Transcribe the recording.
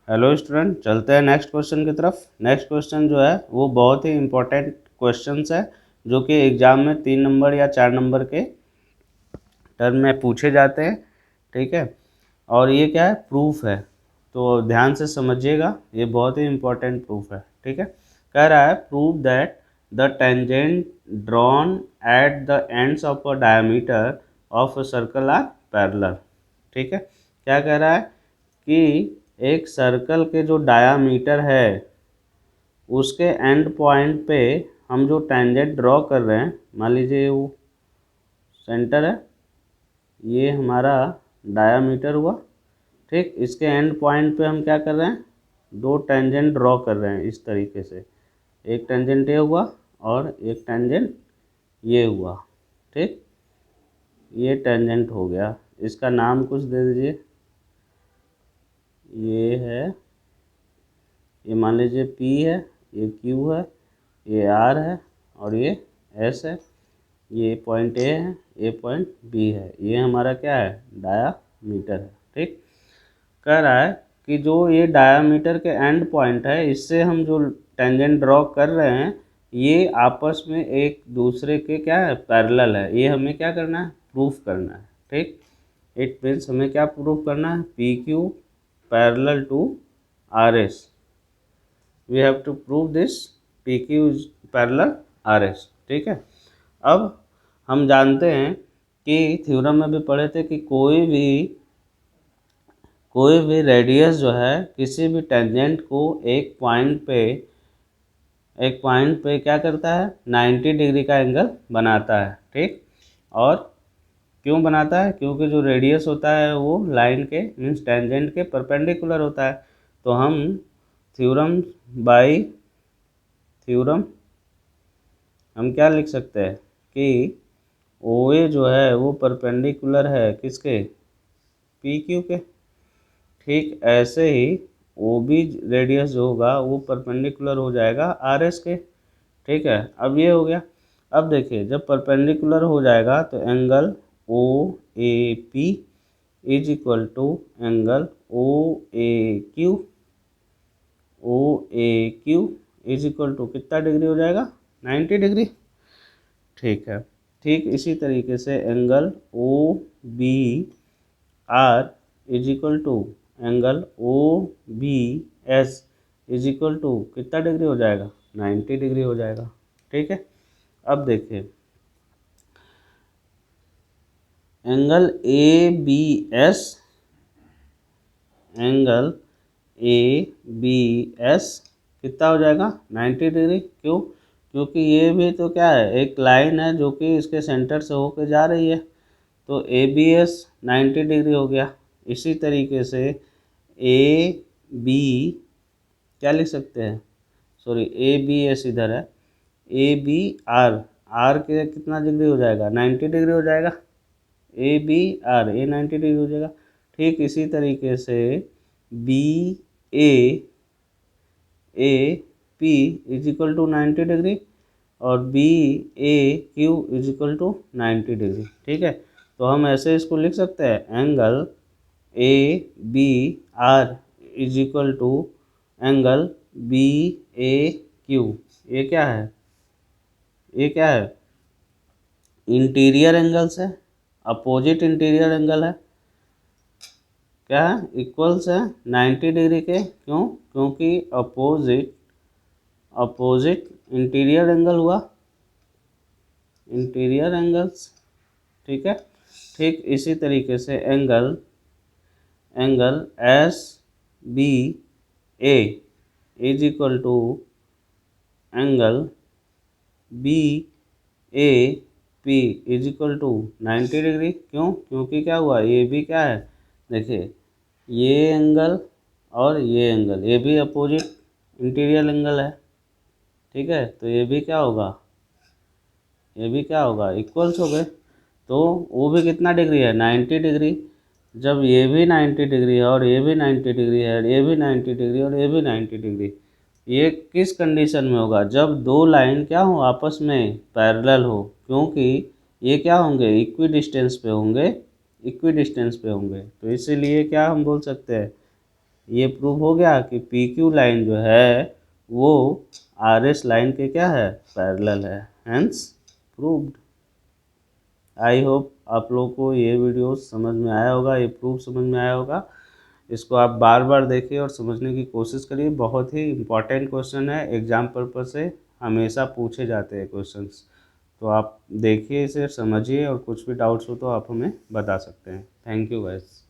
Hello student, चलते हैं next question की तरफ। नेक्स्ट क्वेश्चन जो है वो बहुत ही इम्पोर्टेंट क्वेश्चंस है, जो कि एग्ज़ाम में 3 नंबर या 4 नंबर के टर्म में पूछे जाते हैं। ठीक है, और ये क्या है, प्रूफ है। तो ध्यान से समझिएगा, ये बहुत ही इम्पोर्टेंट प्रूफ है। ठीक है, कह रहा है prove that the tangent drawn at the ends of a diameter of a circle are parallel. ठीक है, क्या कह रहा है कि एक सर्कल के जो डायामीटर है उसके एंड पॉइंट पे हम जो टेंजेंट ड्रॉ कर रहे हैं, मान लीजिए वो सेंटर है, ये हमारा डायामीटर हुआ। ठीक, इसके एंड पॉइंट पे हम क्या कर रहे हैं, दो टेंजेंट ड्रॉ कर रहे हैं इस तरीके से। एक टेंजेंट ये हुआ और एक टेंजेंट ये हुआ। ठीक, ये टेंजेंट हो गया, इसका नाम कुछ दे दीजिए। ये है, ये मान लीजिए P है, ये Q है, ये R है और ये S है। ये पॉइंट A है, ये पॉइंट B है। ये हमारा क्या है, डायामीटर है। ठीक, कह रहा है कि जो ये डायामीटर के एंड पॉइंट है, इससे हम जो टेंजेंट ड्रॉ कर रहे हैं, ये आपस में एक दूसरे के क्या है, पैरेलल है। ये हमें क्या करना है, प्रूफ करना है। ठीक, इट मीन्स हमें क्या प्रूफ करना है, PQ parallel to RS। We have to prove this, PQ is parallel RS। ठीक है, अब हम जानते हैं कि थ्योरम में भी पढ़े थे कि कोई भी रेडियस जो है किसी भी टेंजेंट को एक पॉइंट पे क्या करता है, 90 डिग्री का एंगल बनाता है। ठीक, और क्यों बनाता है, क्योंकि जो रेडियस होता है वो लाइन के मीन्स टेंजेंट के परपेंडिकुलर होता है। तो हम थ्योरम बाय थ्योरम हम क्या लिख सकते हैं कि OA जो है वो परपेंडिकुलर है किसके, PQ के। ठीक, ऐसे ही OB रेडियस जो होगा वो परपेंडिकुलर हो जाएगा RS के। ठीक है, अब ये हो गया। अब देखिए, जब परपेंडिकुलर हो जाएगा तो angle OAP is equal to angle OAQ is equal to कितना डिग्री हो जाएगा, 90 डिग्री। ठीक है, ठीक इसी तरीके से angle OBR is equal to angle OBS is equal to कितना डिग्री हो जाएगा, 90 डिग्री हो जाएगा। ठीक है, अब देखिए एंगल ABS, एंगल ABS कितना हो जाएगा, 90 डिग्री। क्यों, क्योंकि ये भी तो क्या है, एक लाइन है जो कि इसके सेंटर से होकर जा रही है। तो ABS 90 डिग्री हो गया। इसी तरीके से AB क्या लिख सकते हैं, सॉरी ABS इधर है, ABR R के कितना डिग्री हो जाएगा, 90 डिग्री हो जाएगा। ABR ये 90 डिग्री हो जाएगा। ठीक इसी तरीके से BAP is equal to 90 degree और BAQ is equal to 90 degree. ठीक है, तो हम ऐसे इसको लिख सकते हैं, angle ABR is equal to angle BAQ। ये क्या है, ये क्या है, इंटीरियर एंगल्स है, अपोजिट इंटीरियर एंगल है, क्या है, इक्वल्स है 90 डिग्री के। क्यों, क्योंकि अपोजिट इंटीरियर एंगल हुआ, इंटीरियर एंगल्स। ठीक है, ठीक इसी तरीके से angle SBA is equal to angle BAP is equal to 90 degree. क्यों, क्योंकि क्या हुआ, ये भी क्या है, देखिए ये एंगल और ये एंगल, ये भी अपोजिट इंटीरियर एंगल है। ठीक है, तो ये भी क्या होगा, ये भी क्या होगा, इक्वल्स हो गए। तो वो भी कितना डिग्री है, 90 डिग्री। जब ये भी 90 डिग्री है और ये भी 90 डिग्री है और ये भी 90 डिग्री और ये भी 90 डिग्री, ये किस कंडीशन में होगा, जब दो लाइन क्या हो, आपस में पैरेलल हो। क्योंकि ये क्या होंगे, इक्वी डिस्टेंस पे होंगे, इक्वी डिस्टेंस पे होंगे। तो इसीलिए क्या हम बोल सकते हैं, ये प्रूव हो गया कि पी क्यू लाइन जो है वो आर एस लाइन के क्या है, पैरेलल है, हेंस प्रूव्ड। आई होप आप लोगों को ये वीडियो समझ में आया होगा, ये प्रूफ समझ में आया होगा। इसको आप बार बार देखिए और समझने की कोशिश करिए, बहुत ही इम्पॉर्टेंट क्वेश्चन है, एग्जाम पर्पज से हमेशा पूछे जाते हैं क्वेश्चंस। तो आप देखिए इसे, समझिए, और कुछ भी डाउट्स हो तो आप हमें बता सकते हैं। Thank you guys.